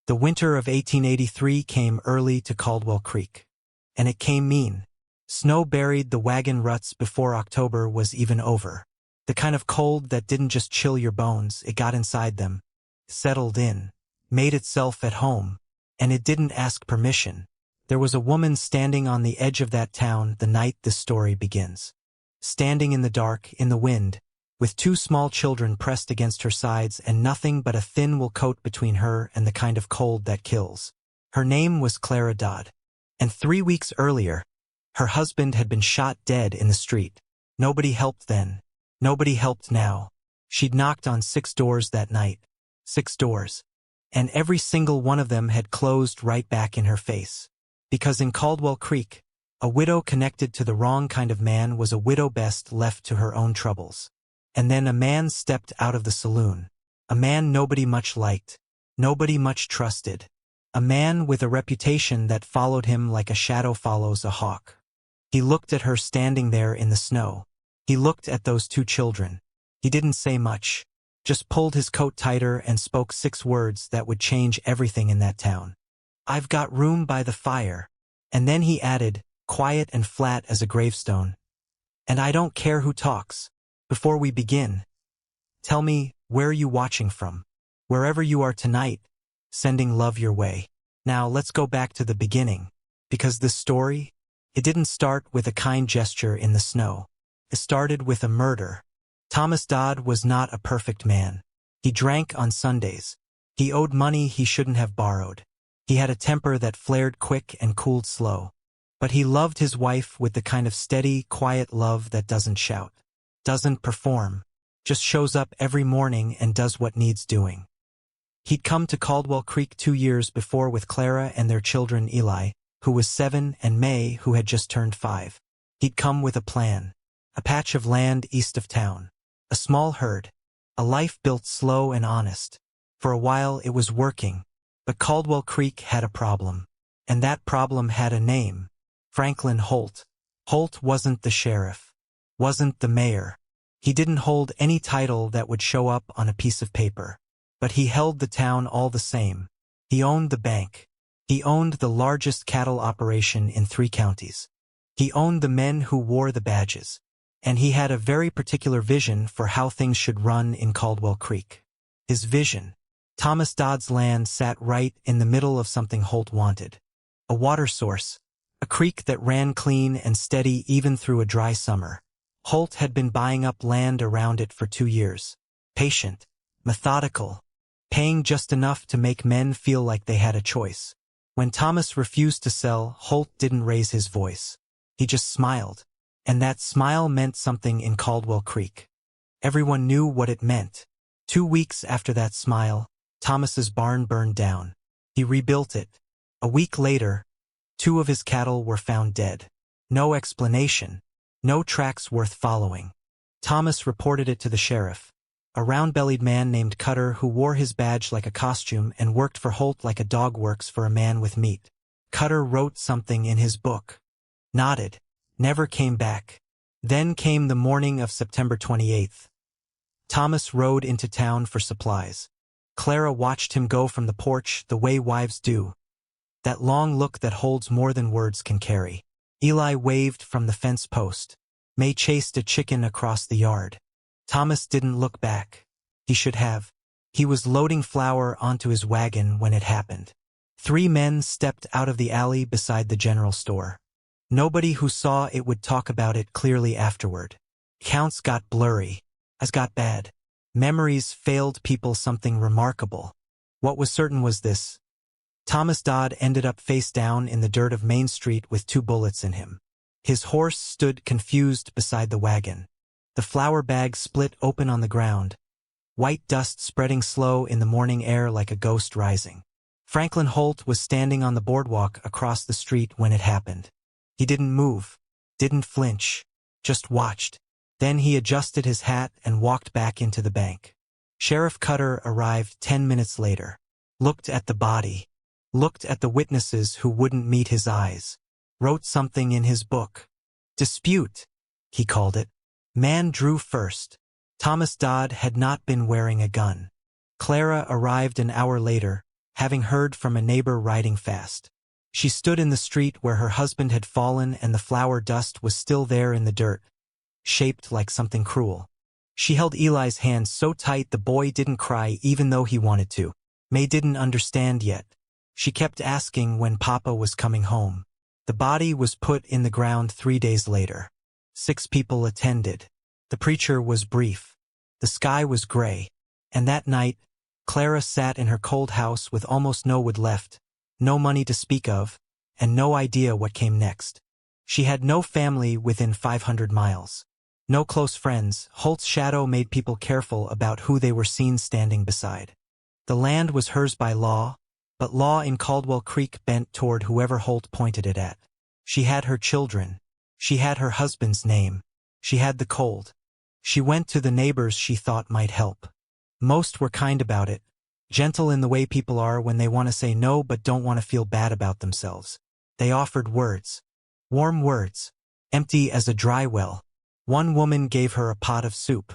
The winter of 1883 came early to Caldwell Creek. And it came mean. Snow buried the wagon ruts before October was even over. The kind of cold that didn't just chill your bones, it got inside them, settled in, made itself at home, and it didn't ask permission. There was a woman standing on the edge of that town the night this story begins. Standing in the dark, in the wind, with two small children pressed against her sides and nothing but a thin wool coat between her and the kind of cold that kills. Her name was Clara Dodd. And 3 weeks earlier, her husband had been shot dead in the street. Nobody helped then. Nobody helped now. She'd knocked on 6 doors that night. 6 doors. And every single one of them had closed right back in her face. Because in Caldwell Creek, a widow connected to the wrong kind of man was a widow best left to her own troubles. And then a man stepped out of the saloon. A man nobody much liked. Nobody much trusted. A man with a reputation that followed him like a shadow follows a hawk. He looked at her standing there in the snow. He looked at those 2 children. He didn't say much. Just pulled his coat tighter and spoke 6 words that would change everything in that town. "I've got room by the fire." And then he added, quiet and flat as a gravestone, "And I don't care who talks. Before we begin, tell me, where are you watching from? Wherever you are tonight, sending love your way." Now let's go back to the beginning, because this story, it didn't start with a kind gesture in the snow. It started with a murder. Thomas Dodd was not a perfect man. He drank on Sundays. He owed money he shouldn't have borrowed. He had a temper that flared quick and cooled slow. But he loved his wife with the kind of steady, quiet love that doesn't shout, doesn't perform, just shows up every morning and does what needs doing. He'd come to Caldwell Creek 2 years before with Clara and their children Eli, who was 7, and May, who had just turned 5. He'd come with a plan. A patch of land east of town. A small herd. A life built slow and honest. For a while it was working. But Caldwell Creek had a problem. And that problem had a name. Franklin Holt. Holt wasn't the sheriff. Wasn't the mayor. He didn't hold any title that would show up on a piece of paper. But he held the town all the same. He owned the bank. He owned the largest cattle operation in 3 counties. He owned the men who wore the badges. And he had a very particular vision for how things should run in Caldwell Creek. His vision. Thomas Dodd's land sat right in the middle of something Holt wanted. A water source. A creek that ran clean and steady even through a dry summer. Holt had been buying up land around it for 2 years. Patient. Methodical. Paying just enough to make men feel like they had a choice. When Thomas refused to sell, Holt didn't raise his voice. He just smiled. And that smile meant something in Caldwell Creek. Everyone knew what it meant. 2 weeks after that smile, Thomas's barn burned down. He rebuilt it. A week later, 2 of his cattle were found dead. No explanation. No tracks worth following. Thomas reported it to the sheriff. A round-bellied man named Cutter who wore his badge like a costume and worked for Holt like a dog works for a man with meat. Cutter wrote something in his book. Nodded. Never came back. Then came the morning of September 28th. Thomas rode into town for supplies. Clara watched him go from the porch the way wives do. That long look that holds more than words can carry. Eli waved from the fence post. May chased a chicken across the yard. Thomas didn't look back. He should have. He was loading flour onto his wagon when it happened. 3 men stepped out of the alley beside the general store. Nobody who saw it would talk about it clearly afterward. Counts got blurry. Eyes got bad. Memories failed people something remarkable. What was certain was this. Thomas Dodd ended up face down in the dirt of Main Street with 2 bullets in him. His horse stood confused beside the wagon. The flour bag split open on the ground. White dust spreading slow in the morning air like a ghost rising. Franklin Holt was standing on the boardwalk across the street when it happened. He didn't move, didn't flinch, just watched. Then he adjusted his hat and walked back into the bank. Sheriff Cutter arrived 10 minutes later. Looked at the body. Looked at the witnesses who wouldn't meet his eyes. Wrote something in his book. Dispute, he called it. Man drew first. Thomas Dodd had not been wearing a gun. Clara arrived an hour later, having heard from a neighbor riding fast. She stood in the street where her husband had fallen and the flower dust was still there in the dirt, shaped like something cruel. She held Eli's hand so tight the boy didn't cry even though he wanted to. May didn't understand yet. She kept asking when Papa was coming home. The body was put in the ground 3 days later. 6 people attended. The preacher was brief. The sky was gray. And that night, Clara sat in her cold house with almost no wood left, no money to speak of, and no idea what came next. She had no family within 500 miles. No close friends. Holt's shadow made people careful about who they were seen standing beside. The land was hers by law, but law in Caldwell Creek bent toward whoever Holt pointed it at. She had her children. She had her husband's name. She had the cold. She went to the neighbors she thought might help. Most were kind about it, gentle in the way people are when they want to say no but don't want to feel bad about themselves. They offered words. Warm words. Empty as a dry well. One woman gave her a pot of soup.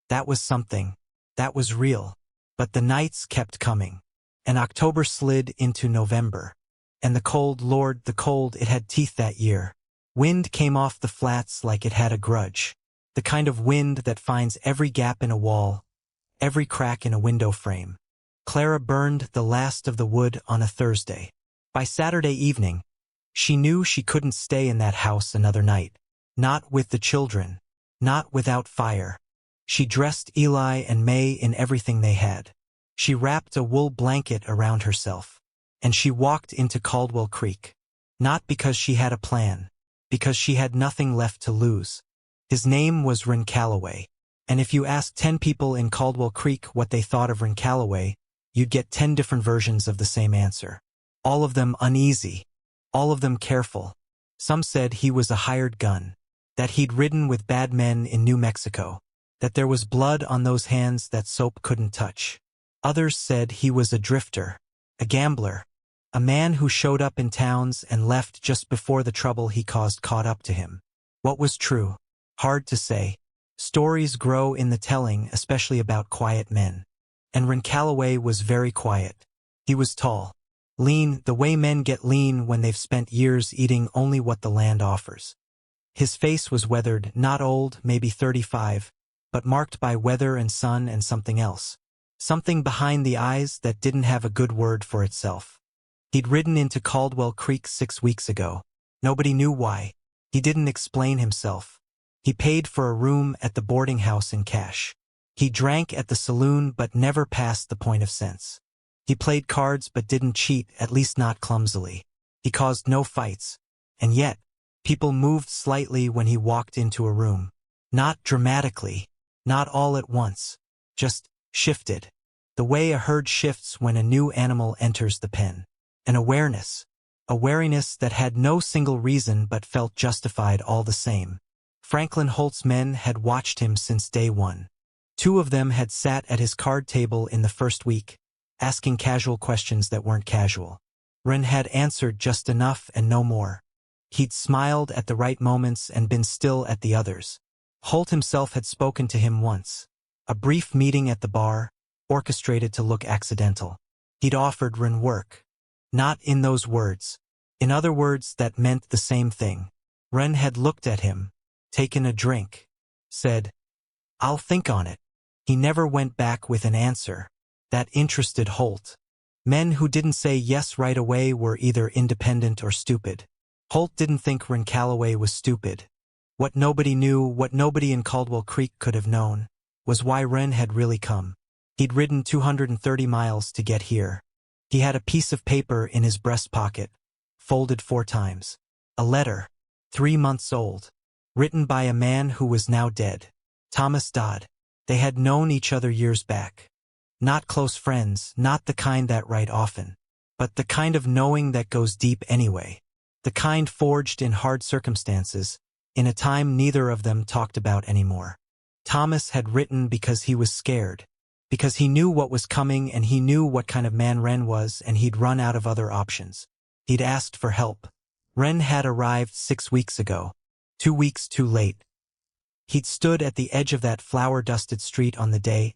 That was something. That was real. But the nights kept coming. And October slid into November. And the cold, Lord, the cold, it had teeth that year. Wind came off the flats like it had a grudge. The kind of wind that finds every gap in a wall, every crack in a window frame. Clara burned the last of the wood on a Thursday. By Saturday evening, she knew she couldn't stay in that house another night. Not with the children. Not without fire. She dressed Eli and May in everything they had. She wrapped a wool blanket around herself. And she walked into Caldwell Creek. Not because she had a plan. Because she had nothing left to lose. His name was Ren Callaway. And if you asked 10 people in Caldwell Creek what they thought of Ren Callaway, you'd get 10 different versions of the same answer. All of them uneasy. All of them careful. Some said he was a hired gun. That he'd ridden with bad men in New Mexico. That there was blood on those hands that soap couldn't touch. Others said he was a drifter. A gambler. A man who showed up in towns and left just before the trouble he caused caught up to him. What was true? Hard to say. Stories grow in the telling, especially about quiet men. And Ren Callaway was very quiet. He was tall. Lean, the way men get lean when they've spent years eating only what the land offers. His face was weathered, not old, maybe 35, but marked by weather and sun and something else. Something behind the eyes that didn't have a good word for itself. He'd ridden into Caldwell Creek 6 weeks ago. Nobody knew why. He didn't explain himself. He paid for a room at the boarding house in cash. He drank at the saloon but never passed the point of sense. He played cards but didn't cheat, at least not clumsily. He caused no fights. And yet, people moved slightly when he walked into a room. Not dramatically. Not all at once. Just shifted. The way a herd shifts when a new animal enters the pen. An awareness. A wariness that had no single reason but felt justified all the same. Franklin Holt's men had watched him since day one. 2 of them had sat at his card table in the first week, asking casual questions that weren't casual. Ren had answered just enough and no more. He'd smiled at the right moments and been still at the others. Holt himself had spoken to him once. A brief meeting at the bar, orchestrated to look accidental. He'd offered Ren work. Not in those words. In other words that meant the same thing. Ren had looked at him, taken a drink, said, "I'll think on it." He never went back with an answer. That interested Holt. Men who didn't say yes right away were either independent or stupid. Holt didn't think Ren Callaway was stupid. What nobody knew, what nobody in Caldwell Creek could have known, was why Ren had really come. He'd ridden 230 miles to get here. He had a piece of paper in his breast pocket, folded 4 times. A letter, 3 months old, written by a man who was now dead. Thomas Dodd. They had known each other years back. Not close friends, not the kind that write often, but the kind of knowing that goes deep anyway. The kind forged in hard circumstances, in a time neither of them talked about anymore. Thomas had written because he was scared. Because he knew what was coming and he knew what kind of man Ren was and he'd run out of other options. He'd asked for help. Ren had arrived 6 weeks ago. 2 weeks too late. He'd stood at the edge of that flower-dusted street on the day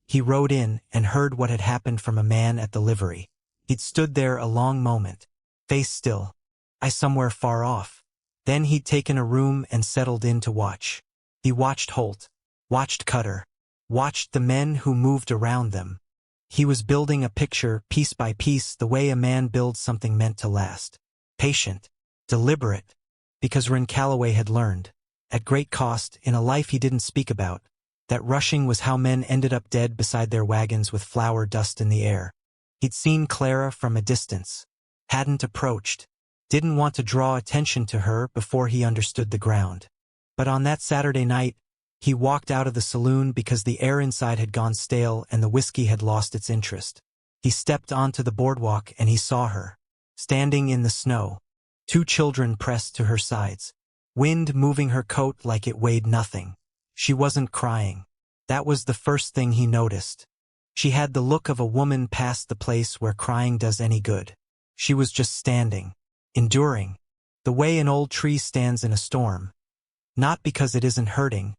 he rode in and heard what had happened from a man at the livery. He'd stood there a long moment, face still, eye somewhere far off. Then he'd taken a room and settled in to watch. He watched Holt, watched Cutter, watched the men who moved around them. He was building a picture, piece by piece, the way a man builds something meant to last. Patient, deliberate, because Ren Callaway had learned, at great cost, in a life he didn't speak about, that rushing was how men ended up dead beside their wagons with flour dust in the air. He'd seen Clara from a distance, hadn't approached, didn't want to draw attention to her before he understood the ground. But on that Saturday night, he walked out of the saloon because the air inside had gone stale and the whiskey had lost its interest. He stepped onto the boardwalk and he saw her, standing in the snow, 2 children pressed to her sides, wind moving her coat like it weighed nothing. She wasn't crying. That was the first thing he noticed. She had the look of a woman past the place where crying does any good. She was just standing, enduring, the way an old tree stands in a storm. Not because it isn't hurting,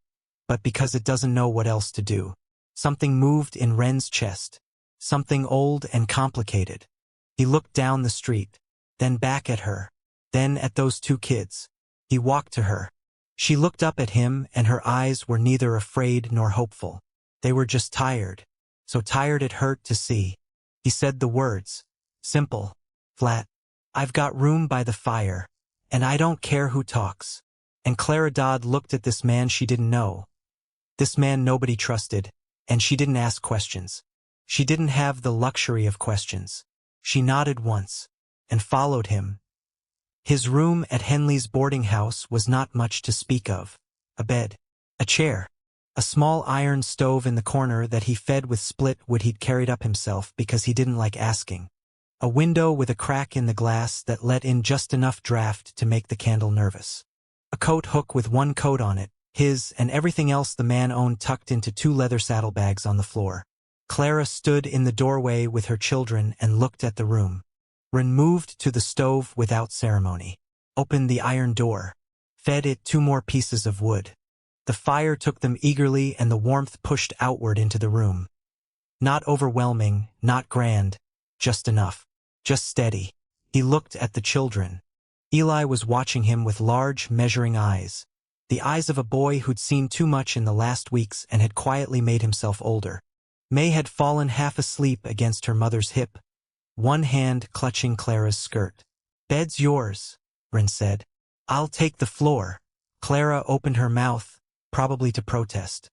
but because it doesn't know what else to do. Something moved in Ren's chest, something old and complicated. He looked down the street, then back at her, then at those 2 kids. He walked to her. She looked up at him and her eyes were neither afraid nor hopeful. They were just tired, so tired it hurt to see. He said the words, simple, flat. I've got room by the fire, and I don't care who talks. And Clara Dodd looked at this man she didn't know. This man nobody trusted, and she didn't ask questions. She didn't have the luxury of questions. She nodded once, and followed him. His room at Henley's boarding house was not much to speak of. A bed, a chair, a small iron stove in the corner that he fed with split wood he'd carried up himself because he didn't like asking. A window with a crack in the glass that let in just enough draft to make the candle nervous. A coat hook with 1 coat on it, his and everything else the man owned tucked into 2 leather saddlebags on the floor. Clara stood in the doorway with her children and looked at the room. Ren moved to the stove without ceremony, opened the iron door, fed it 2 more pieces of wood. The fire took them eagerly and the warmth pushed outward into the room. Not overwhelming, not grand, just enough, just steady. He looked at the children. Eli was watching him with large, measuring eyes, the eyes of a boy who'd seen too much in the last weeks and had quietly made himself older. May had fallen half asleep against her mother's hip, 1 hand clutching Clara's skirt. Bed's yours, Ren said. I'll take the floor. Clara opened her mouth, probably to protest.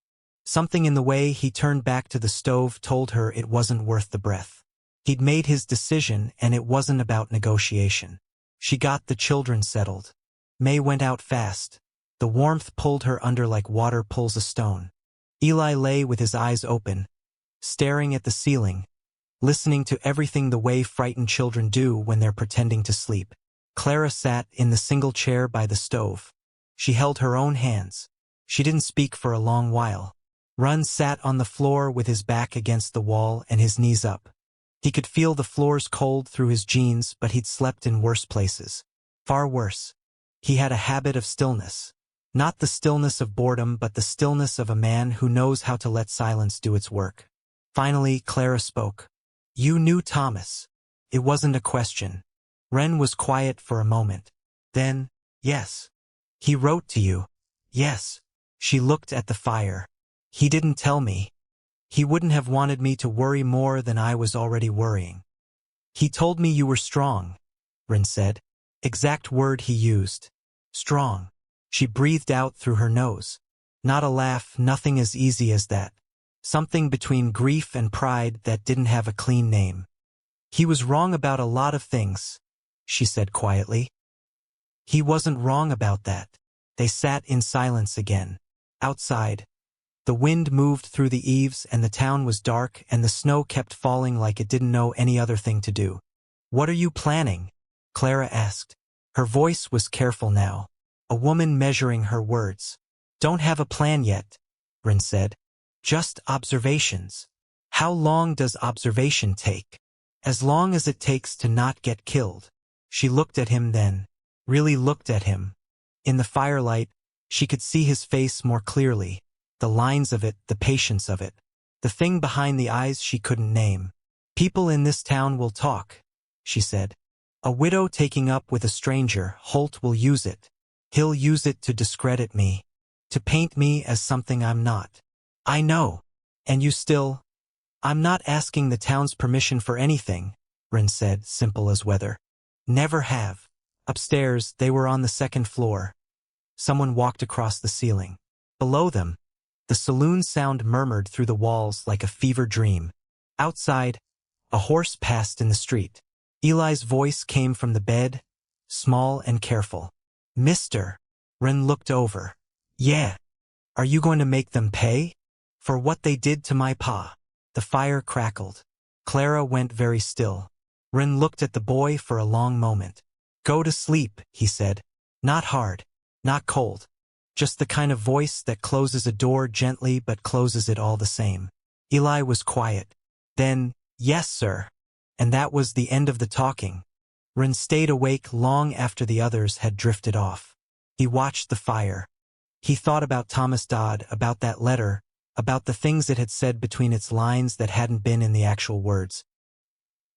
Something in the way he turned back to the stove told her it wasn't worth the breath. He'd made his decision and it wasn't about negotiation. She got the children settled. May went out fast. The warmth pulled her under like water pulls a stone. Eli lay with his eyes open, staring at the ceiling, listening to everything the way frightened children do when they're pretending to sleep. Clara sat in the single chair by the stove. She held her own hands. She didn't speak for a long while. Ren sat on the floor with his back against the wall and his knees up. He could feel the floors cold through his jeans, but he'd slept in worse places. Far worse. He had a habit of stillness. Not the stillness of boredom, but the stillness of a man who knows how to let silence do its work. Finally, Clara spoke. You knew Thomas. It wasn't a question. Ren was quiet for a moment. Then, yes. He wrote to you. Yes. She looked at the fire. He didn't tell me. He wouldn't have wanted me to worry more than I was already worrying. He told me you were strong, Ren said. Exact word he used. Strong. She breathed out through her nose. Not a laugh, nothing as easy as that. Something between grief and pride that didn't have a clean name. He was wrong about a lot of things, she said quietly. He wasn't wrong about that. They sat in silence again. Outside, the wind moved through the eaves and the town was dark and the snow kept falling like it didn't know any other thing to do. What are you planning? Clara asked. Her voice was careful now, a woman measuring her words. Don't have a plan yet, Ren said. Just observations. How long does observation take? As long as it takes to not get killed. She looked at him then, really looked at him. In the firelight, she could see his face more clearly, the lines of it, the patience of it. The thing behind the eyes she couldn't name. People in this town will talk, she said. A widow taking up with a stranger, Holt will use it. He'll use it to discredit me. To paint me as something I'm not. I know. And you still... I'm not asking the town's permission for anything, Ren said, simple as weather. Never have. Upstairs, they were on the second floor. Someone walked across the ceiling. Below them, the saloon sound murmured through the walls like a fever dream. Outside, a horse passed in the street. Eli's voice came from the bed, small and careful. Mister. Ren looked over. Yeah. Are you going to make them pay? For what they did to my pa. The fire crackled. Clara went very still. Ren looked at the boy for a long moment. Go to sleep, he said. Not hard. Not cold. Just the kind of voice that closes a door gently but closes it all the same. Eli was quiet. Then, yes, sir. And that was the end of the talking. Ren stayed awake long after the others had drifted off. He watched the fire. He thought about Thomas Dodd, about that letter, about the things it had said between its lines that hadn't been in the actual words.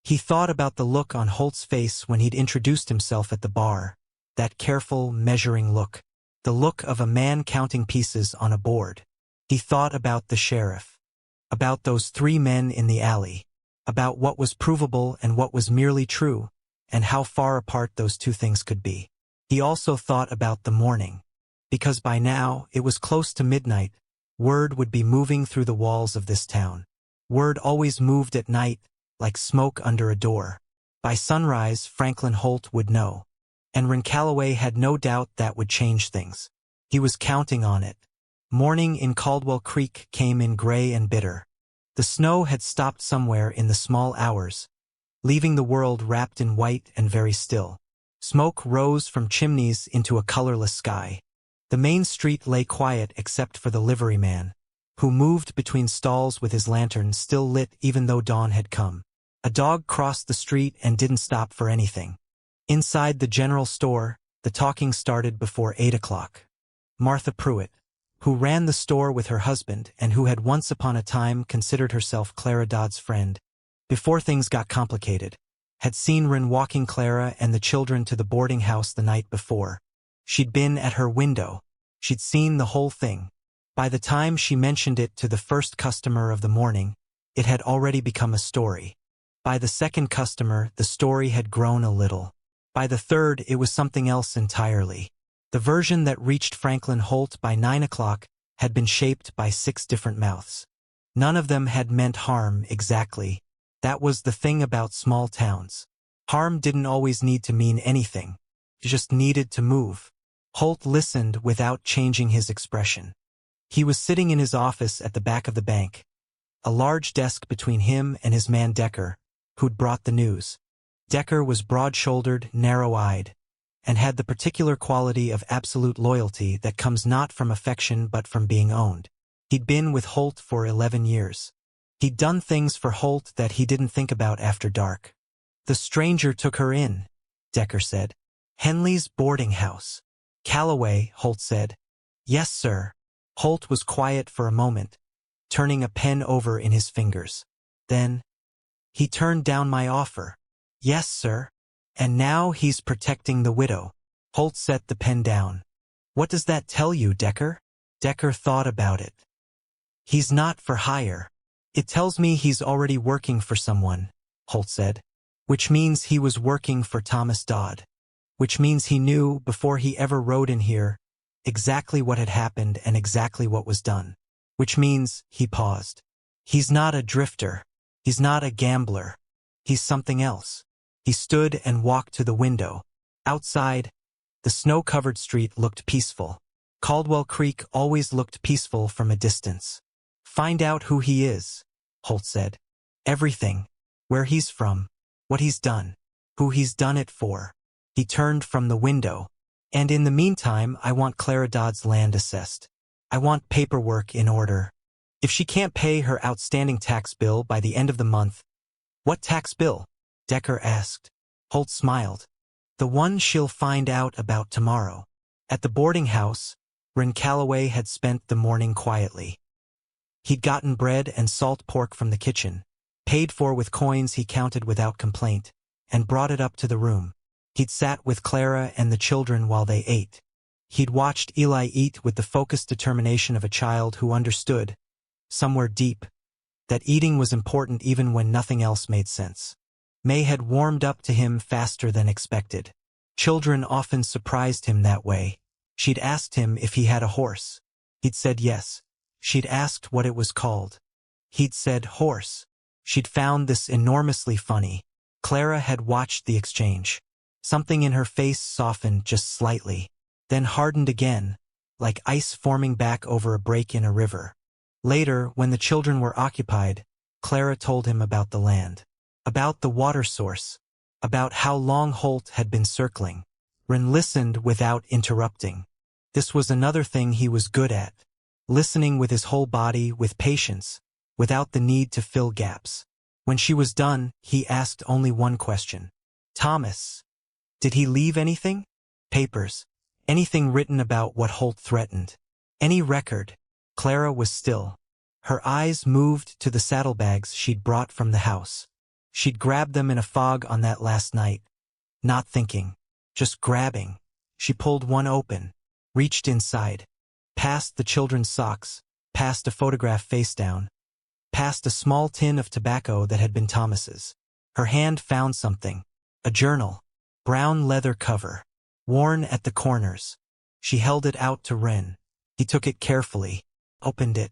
He thought about the look on Holt's face when he'd introduced himself at the bar, that careful, measuring look, the look of a man counting pieces on a board. He thought about the sheriff, about those 3 men in the alley, about what was provable and what was merely true, and how far apart those 2 things could be. He also thought about the morning, because by now it was close to midnight. Word would be moving through the walls of this town. Word always moved at night, like smoke under a door. By sunrise, Franklin Holt would know. And Ren Callaway had no doubt that would change things. He was counting on it. Morning in Caldwell Creek came in gray and bitter. The snow had stopped somewhere in the small hours, leaving the world wrapped in white and very still. Smoke rose from chimneys into a colorless sky. The main street lay quiet except for the liveryman, who moved between stalls with his lantern still lit even though dawn had come. A dog crossed the street and didn't stop for anything. Inside the general store, the talking started before 8 o'clock. Martha Pruitt, who ran the store with her husband and who had once upon a time considered herself Clara Dodd's friend, before things got complicated, had seen Ren walking Clara and the children to the boarding house the night before. She'd been at her window. She'd seen the whole thing. By the time she mentioned it to the first customer of the morning, it had already become a story. By the second customer, the story had grown a little. By the third, it was something else entirely. The version that reached Franklin Holt by 9 o'clock had been shaped by 6 different mouths. None of them had meant harm exactly. That was the thing about small towns. Harm didn't always need to mean anything. It just needed to move. Holt listened without changing his expression. He was sitting in his office at the back of the bank, a large desk between him and his man Decker, who'd brought the news. Decker was broad-shouldered, narrow-eyed, and had the particular quality of absolute loyalty that comes not from affection but from being owned. He'd been with Holt for 11 years. He'd done things for Holt that he didn't think about after dark. The stranger took her in, Decker said. Henley's boarding house. Callaway, Holt said. Yes, sir. Holt was quiet for a moment, turning a pen over in his fingers. Then, he turned down my offer. Yes, sir. And now he's protecting the widow. Holt set the pen down. What does that tell you, Decker? Decker thought about it. He's not for hire. It tells me he's already working for someone, Holt said. Which means he was working for Thomas Dodd. Which means he knew, before he ever rode in here, exactly what had happened and exactly what was done. Which means, he paused. He's not a drifter. He's not a gambler. He's something else. He stood and walked to the window. Outside, the snow-covered street looked peaceful. Caldwell Creek always looked peaceful from a distance. Find out who he is, Holt said. Everything. Where he's from. What he's done. Who he's done it for. He turned from the window. And in the meantime, I want Clara Dodd's land assessed. I want paperwork in order. If she can't pay her outstanding tax bill by the end of the month. What tax bill? Decker asked. Holt smiled. The one she'll find out about tomorrow. At the boarding house, Ren Callaway had spent the morning quietly. He'd gotten bread and salt pork from the kitchen, paid for with coins he counted without complaint. and brought it up to the room. He'd sat with Clara and the children while they ate. He'd watched Eli eat with the focused determination of a child who understood, somewhere deep, that eating was important even when nothing else made sense. May had warmed up to him faster than expected. Children often surprised him that way. She'd asked him if he had a horse. He'd said yes. She'd asked what it was called. He'd said horse. She'd found this enormously funny. Clara had watched the exchange. Something in her face softened just slightly, then hardened again, like ice forming back over a break in a river. Later, when the children were occupied, Clara told him about the land, about the water source, about how long Holt had been circling. Ren listened without interrupting. This was another thing he was good at, listening with his whole body, with patience, without the need to fill gaps. When she was done, he asked only one question. Thomas. Did he leave anything? Papers. Anything written about what Holt threatened? Any record? Clara was still. Her eyes moved to the saddlebags she'd brought from the house. She'd grabbed them in a fog on that last night. Not thinking. Just grabbing. She pulled one open, reached inside, past the children's socks, past a photograph face down, past a small tin of tobacco that had been Thomas's. Her hand found something. A journal. Brown leather cover. Worn at the corners. She held it out to Ren. He took it carefully, opened it,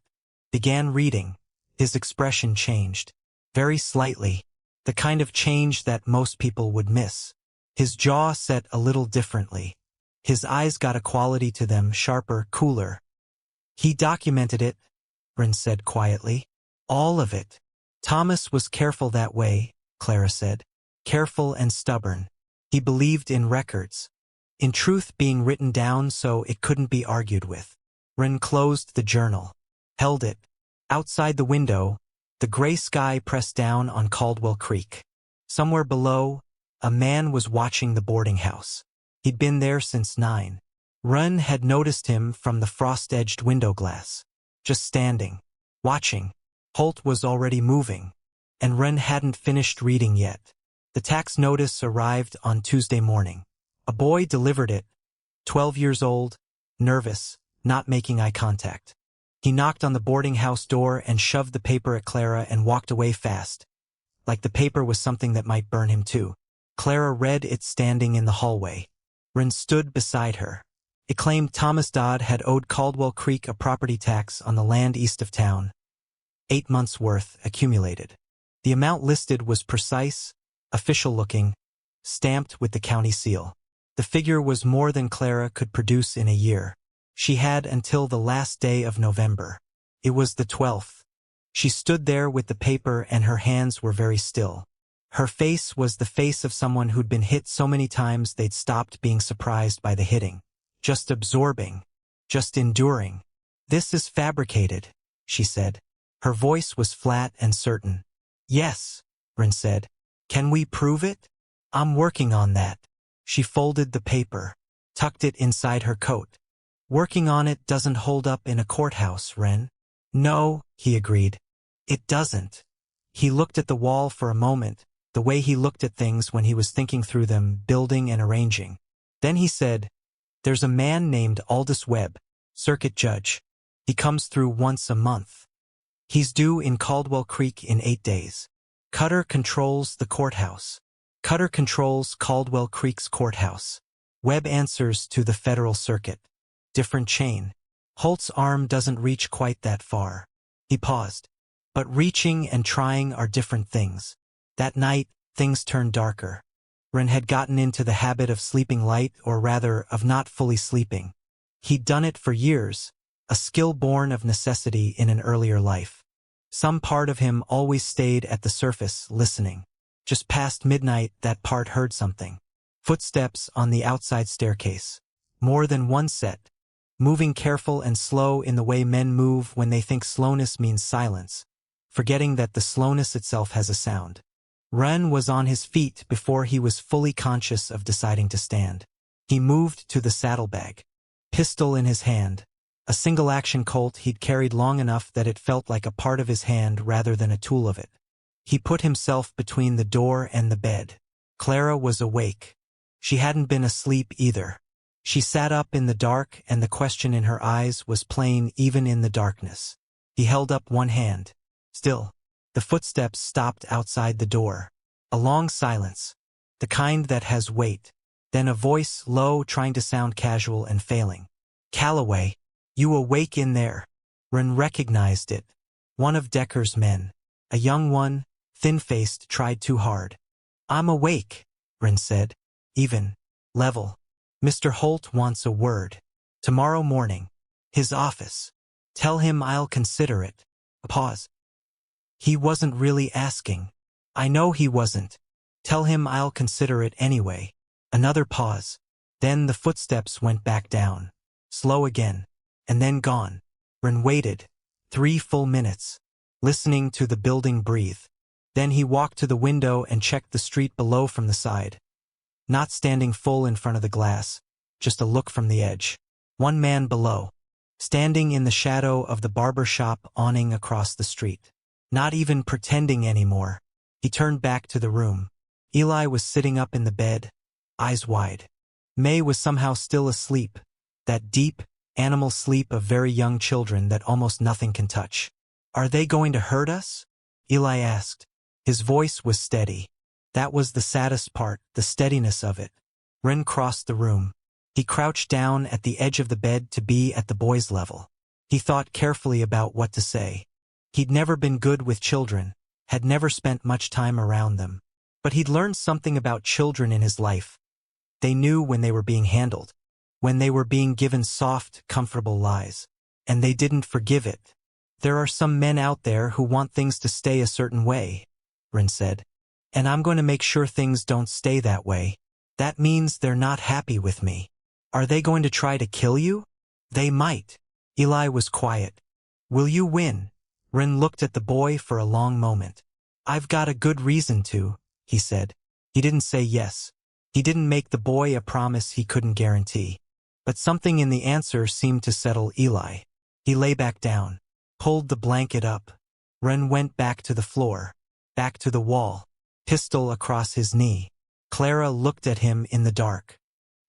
began reading. His expression changed. Very slightly. The kind of change that most people would miss. His jaw set a little differently. His eyes got a quality to them, sharper, cooler. He documented it, Ren said quietly. All of it. Thomas was careful that way, Clara said. Careful and stubborn. He believed in records. In truth being written down so it couldn't be argued with. Ren closed the journal. Held it. Outside the window, the gray sky pressed down on Caldwell Creek. Somewhere below, a man was watching the boarding house. He'd been there since 9. Ren had noticed him from the frost-edged window glass. Just standing. Watching. Holt was already moving. And Ren hadn't finished reading yet. The tax notice arrived on Tuesday morning. A boy delivered it. 12 years old, nervous, not making eye contact. He knocked on the boarding house door and shoved the paper at Clara and walked away fast. Like the paper was something that might burn him too. Clara read it standing in the hallway. Ren stood beside her. It claimed Thomas Dodd had owed Caldwell Creek a property tax on the land east of town. 8 months' worth accumulated. The amount listed was precise, official-looking, stamped with the county seal. The figure was more than Clara could produce in a year. She had until the last day of November. It was the 12th. She stood there with the paper and her hands were very still. Her face was the face of someone who'd been hit so many times they'd stopped being surprised by the hitting. Just absorbing. Just enduring. This is fabricated, she said. Her voice was flat and certain. Yes, Ren said. Can we prove it? I'm working on that. She folded the paper, tucked it inside her coat. Working on it doesn't hold up in a courthouse, Ren. No, he agreed. It doesn't. He looked at the wall for a moment, the way he looked at things when he was thinking through them, building and arranging. Then he said, there's a man named Aldous Webb, circuit judge. He comes through once a month. He's due in Caldwell Creek in 8 days. Cutter controls the courthouse. Cutter controls Caldwell Creek's courthouse. Webb answers to the federal circuit. Different chain. Holt's arm doesn't reach quite that far. He paused. But reaching and trying are different things. That night, things turned darker. Ren had gotten into the habit of sleeping light, or rather, of not fully sleeping. He'd done it for years, a skill born of necessity in an earlier life. Some part of him always stayed at the surface, listening. Just past midnight, that part heard something. Footsteps on the outside staircase. More than one set. Moving careful and slow in the way men move when they think slowness means silence, forgetting that the slowness itself has a sound. Ren was on his feet before he was fully conscious of deciding to stand. He moved to the saddlebag. Pistol in his hand. A single-action Colt he'd carried long enough that it felt like a part of his hand rather than a tool of it. He put himself between the door and the bed. Clara was awake. She hadn't been asleep either. She sat up in the dark and the question in her eyes was plain even in the darkness. He held up one hand. Still. The footsteps stopped outside the door. A long silence. The kind that has weight. Then a voice, low, trying to sound casual and failing. Callaway, you awake in there? Ren recognized it. One of Decker's men. A young one, thin-faced, tried too hard. I'm awake, Ren said. Even. Level. Mr. Holt wants a word. Tomorrow morning. His office. Tell him I'll consider it. A pause. He wasn't really asking. I know he wasn't. Tell him I'll consider it anyway. Another pause. Then the footsteps went back down. Slow again. And then gone. Ren waited. 3 full minutes. Listening to the building breathe. Then he walked to the window and checked the street below from the side. Not standing full in front of the glass. Just a look from the edge. One man below. Standing in the shadow of the barber shop awning across the street. Not even pretending anymore. He turned back to the room. Eli was sitting up in the bed, eyes wide. May was somehow still asleep. That deep, animal sleep of very young children that almost nothing can touch. Are they going to hurt us? Eli asked. His voice was steady. That was the saddest part, the steadiness of it. Ren crossed the room. He crouched down at the edge of the bed to be at the boy's level. He thought carefully about what to say. He'd never been good with children, had never spent much time around them. But he'd learned something about children in his life. They knew when they were being handled, when they were being given soft, comfortable lies. And they didn't forgive it. There are some men out there who want things to stay a certain way, Ren said. And I'm going to make sure things don't stay that way. That means they're not happy with me. Are they going to try to kill you? They might. Eli was quiet. Will you win? Ren looked at the boy for a long moment. I've got a good reason to, he said. He didn't say yes. He didn't make the boy a promise he couldn't guarantee. But something in the answer seemed to settle Eli. He lay back down, pulled the blanket up. Ren went back to the floor, back to the wall, pistol across his knee. Clara looked at him in the dark.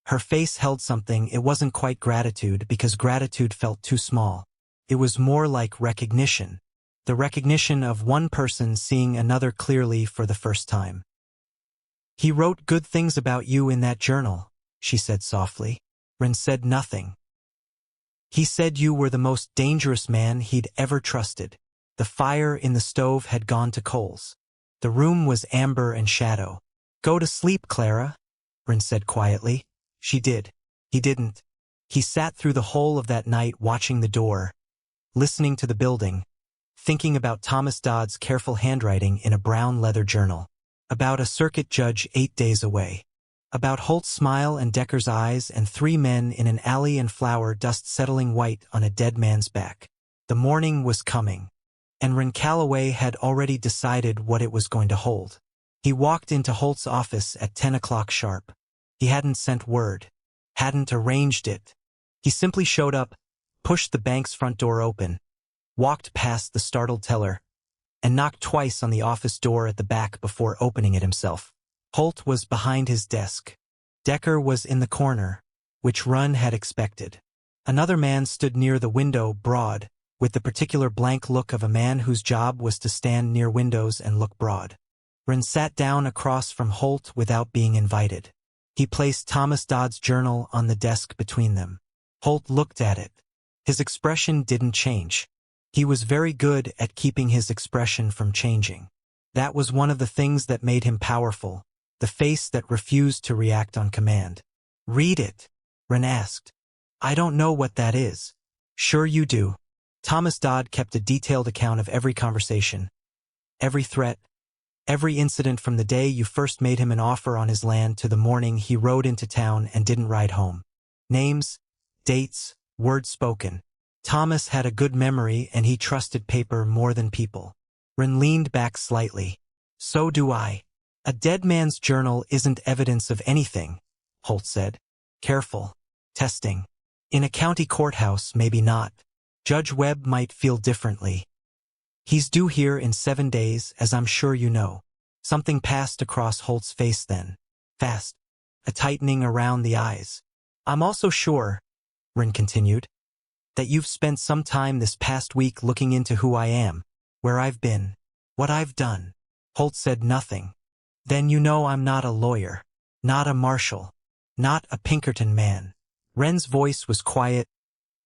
Her face held something. It wasn't quite gratitude because gratitude felt too small. It was more like recognition. The recognition of one person seeing another clearly for the first time. He wrote good things about you in that journal, she said softly. Ren said nothing. He said you were the most dangerous man he'd ever trusted. The fire in the stove had gone to coals. The room was amber and shadow. Go to sleep, Clara, Ren said quietly. She did. He didn't. He sat through the whole of that night watching the door, listening to the building, thinking about Thomas Dodd's careful handwriting in a brown leather journal, about a circuit judge 8 days away, about Holt's smile and Decker's eyes and 3 men in an alley and flower dust settling white on a dead man's back. The morning was coming, and Ren Callaway had already decided what it was going to hold. He walked into Holt's office at 10 o'clock sharp. He hadn't sent word, hadn't arranged it. He simply showed up, pushed the bank's front door open, walked past the startled teller, and knocked twice on the office door at the back before opening it himself. Holt was behind his desk. Decker was in the corner, which Ren had expected. Another man stood near the window, broad, with the particular blank look of a man whose job was to stand near windows and look broad. Ren sat down across from Holt without being invited. He placed Thomas Dodd's journal on the desk between them. Holt looked at it. His expression didn't change. He was very good at keeping his expression from changing. That was one of the things that made him powerful, the face that refused to react on command. Read it, Ren asked. I don't know what that is. Sure you do. Thomas Dodd kept a detailed account of every conversation, every threat, every incident from the day you first made him an offer on his land to the morning he rode into town and didn't ride home. Names, dates, words spoken. Thomas had a good memory and he trusted paper more than people. Ren leaned back slightly. So do I. A dead man's journal isn't evidence of anything, Holt said. Careful. Testing. In a county courthouse, maybe not. Judge Webb might feel differently. He's due here in 7 days, as I'm sure you know. Something passed across Holt's face then. Fast. A tightening around the eyes. I'm also sure, Ren continued, that you've spent some time this past week looking into who I am, where I've been, what I've done. Holt said nothing. Then you know I'm not a lawyer, not a marshal, not a Pinkerton man. Ren's voice was quiet,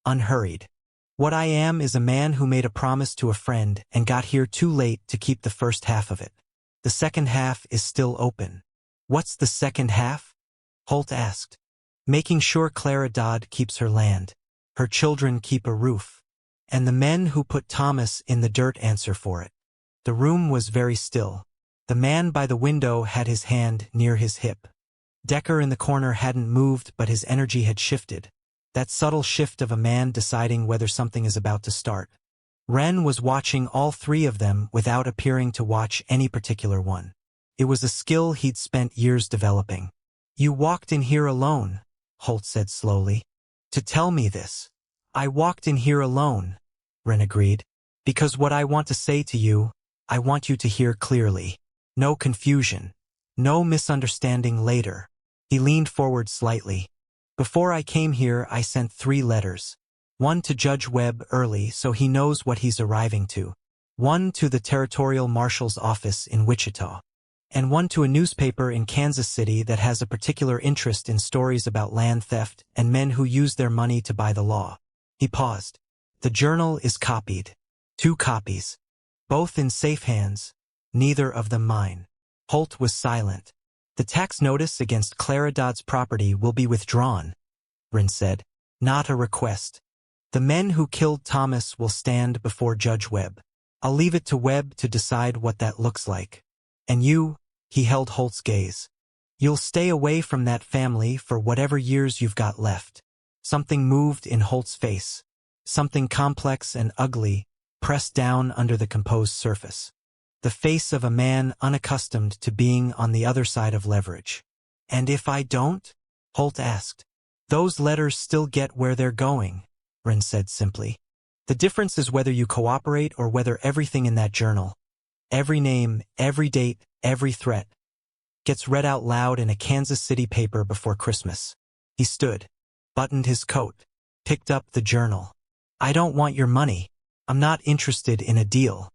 unhurried. What I am is a man who made a promise to a friend and got here too late to keep the first half of it. The second half is still open. What's the second half? Holt asked. Making sure Clara Dodd keeps her land, her children keep a roof, and the men who put Thomas in the dirt answer for it. The room was very still. The man by the window had his hand near his hip. Decker in the corner hadn't moved, but his energy had shifted. That subtle shift of a man deciding whether something is about to start. Ren was watching all three of them without appearing to watch any particular one. It was a skill he'd spent years developing. You walked in here alone, Holt said slowly. To tell me this. I walked in here alone, Ren agreed. Because what I want to say to you, I want you to hear clearly. No confusion. No misunderstanding later. He leaned forward slightly. Before I came here, I sent 3 letters. One to Judge Webb early so he knows what he's arriving to. One to the Territorial Marshal's office in Wichita. And one to a newspaper in Kansas City that has a particular interest in stories about land theft and men who use their money to buy the law. He paused. The journal is copied. 2 copies. Both in safe hands. Neither of them mine. Holt was silent. The tax notice against Clara Dodd's property will be withdrawn, Ren said. Not a request. The men who killed Thomas will stand before Judge Webb. I'll leave it to Webb to decide what that looks like. And you, he held Holt's gaze. You'll stay away from that family for whatever years you've got left. Something moved in Holt's face. Something complex and ugly, pressed down under the composed surface. The face of a man unaccustomed to being on the other side of leverage. And if I don't? Holt asked. Those letters still get where they're going, Ren said simply. The difference is whether you cooperate or whether everything in that journal, every name, every date, every threat, gets read out loud in a Kansas City paper before Christmas. He stood, buttoned his coat, picked up the journal. I don't want your money. I'm not interested in a deal.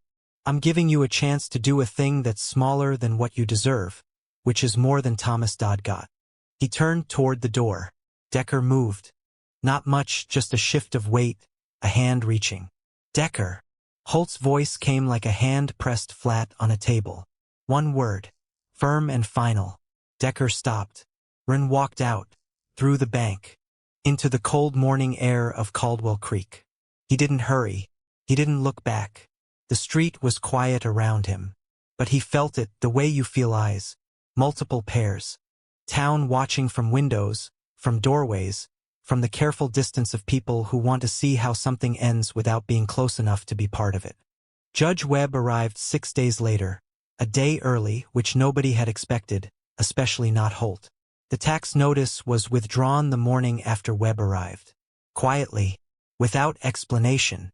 I'm giving you a chance to do a thing that's smaller than what you deserve, which is more than Thomas Dodd got. He turned toward the door. Decker moved. Not much, just a shift of weight, a hand reaching. Decker. Holt's voice came like a hand pressed flat on a table. One word. Firm and final. Decker stopped. Ren walked out, through the bank, into the cold morning air of Caldwell Creek. He didn't hurry. He didn't look back. The street was quiet around him, but he felt it the way you feel eyes, multiple pairs. Town watching from windows, from doorways, from the careful distance of people who want to see how something ends without being close enough to be part of it. Judge Webb arrived 6 days later, a day early, which nobody had expected, especially not Holt. The tax notice was withdrawn the morning after Webb arrived. Quietly, without explanation.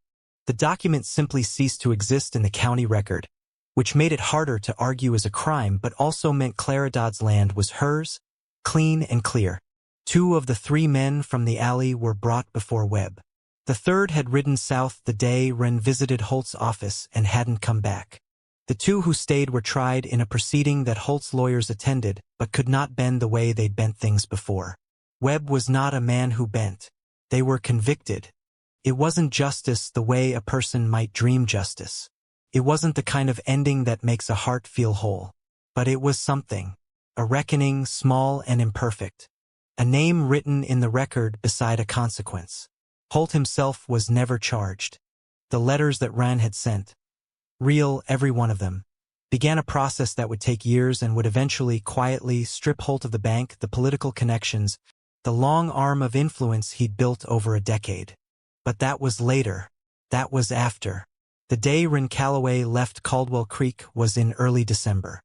The document simply ceased to exist in the county record, which made it harder to argue as a crime but also meant Clara Dodd's land was hers, clean and clear. 2 of the 3 men from the alley were brought before Webb. The third had ridden south the day Ren visited Holt's office and hadn't come back. The 2 who stayed were tried in a proceeding that Holt's lawyers attended but could not bend the way they'd bent things before. Webb was not a man who bent. They were convicted. It wasn't justice the way a person might dream justice. It wasn't the kind of ending that makes a heart feel whole. But it was something. A reckoning, small and imperfect. A name written in the record beside a consequence. Holt himself was never charged. The letters that Ren had sent, real every one of them, began a process that would take years and would eventually quietly strip Holt of the bank, the political connections, the long arm of influence he'd built over a decade. But that was later. That was after. The day Ren Callaway left Caldwell Creek was in early December.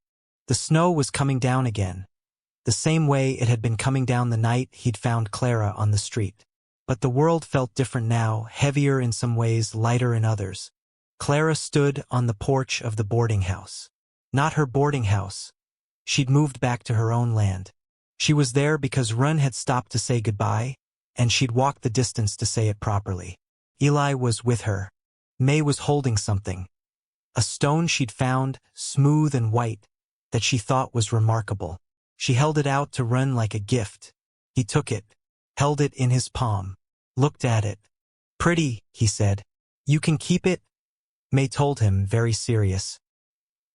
The snow was coming down again, the same way it had been coming down the night he'd found Clara on the street. But the world felt different now, heavier in some ways, lighter in others. Clara stood on the porch of the boarding house. Not her boarding house. She'd moved back to her own land. She was there because Ren had stopped to say goodbye, and she'd walked the distance to say it properly. Eli was with her. May was holding something. A stone she'd found, smooth and white, that she thought was remarkable. She held it out to Ren like a gift. He took it, held it in his palm, looked at it. Pretty, he said. You can keep it? May told him, very serious.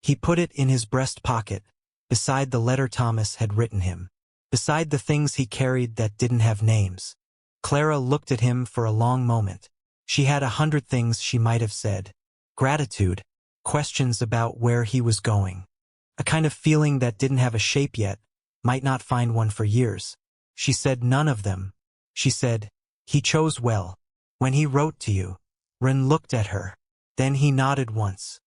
He put it in his breast pocket, beside the letter Thomas had written him, beside the things he carried that didn't have names. Clara looked at him for a long moment. She had 100 things she might have said. Gratitude, questions about where he was going. A kind of feeling that didn't have a shape yet, might not find one for years. She said none of them. She said, he chose well. When he wrote to you. Ren looked at her. Then he nodded once.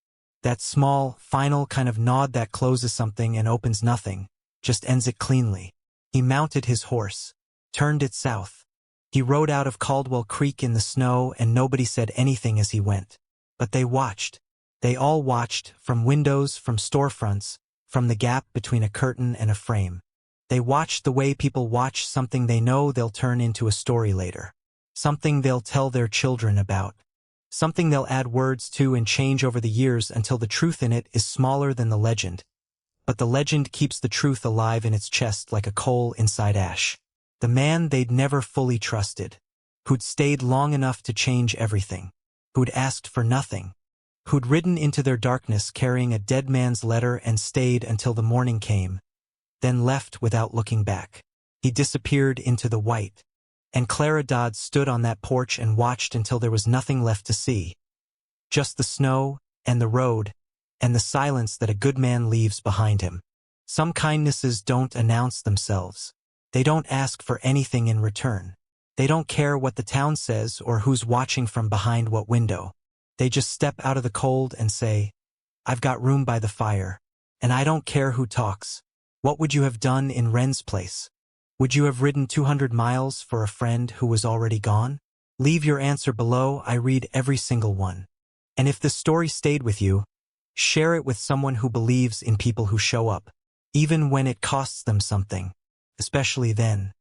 That small, final kind of nod that closes something and opens nothing, just ends it cleanly. He mounted his horse, turned it south. He rode out of Caldwell Creek in the snow and nobody said anything as he went. But they watched. They all watched, from windows, from storefronts, from the gap between a curtain and a frame. They watched the way people watch something they know they'll turn into a story later. Something they'll tell their children about. Something they'll add words to and change over the years until the truth in it is smaller than the legend. But the legend keeps the truth alive in its chest like a coal inside ash. The man they'd never fully trusted. Who'd stayed long enough to change everything. Who'd asked for nothing. Who'd ridden into their darkness carrying a dead man's letter and stayed until the morning came. Then left without looking back. He disappeared into the white. And Clara Dodd stood on that porch and watched until there was nothing left to see. Just the snow, and the road, and the silence that a good man leaves behind him. Some kindnesses don't announce themselves. They don't ask for anything in return. They don't care what the town says or who's watching from behind what window. They just step out of the cold and say, I've got room by the fire, and I don't care who talks. What would you have done in Ren's place? Would you have ridden 200 miles for a friend who was already gone? Leave your answer below. I read every single one. And if this story stayed with you, share it with someone who believes in people who show up, even when it costs them something, especially then.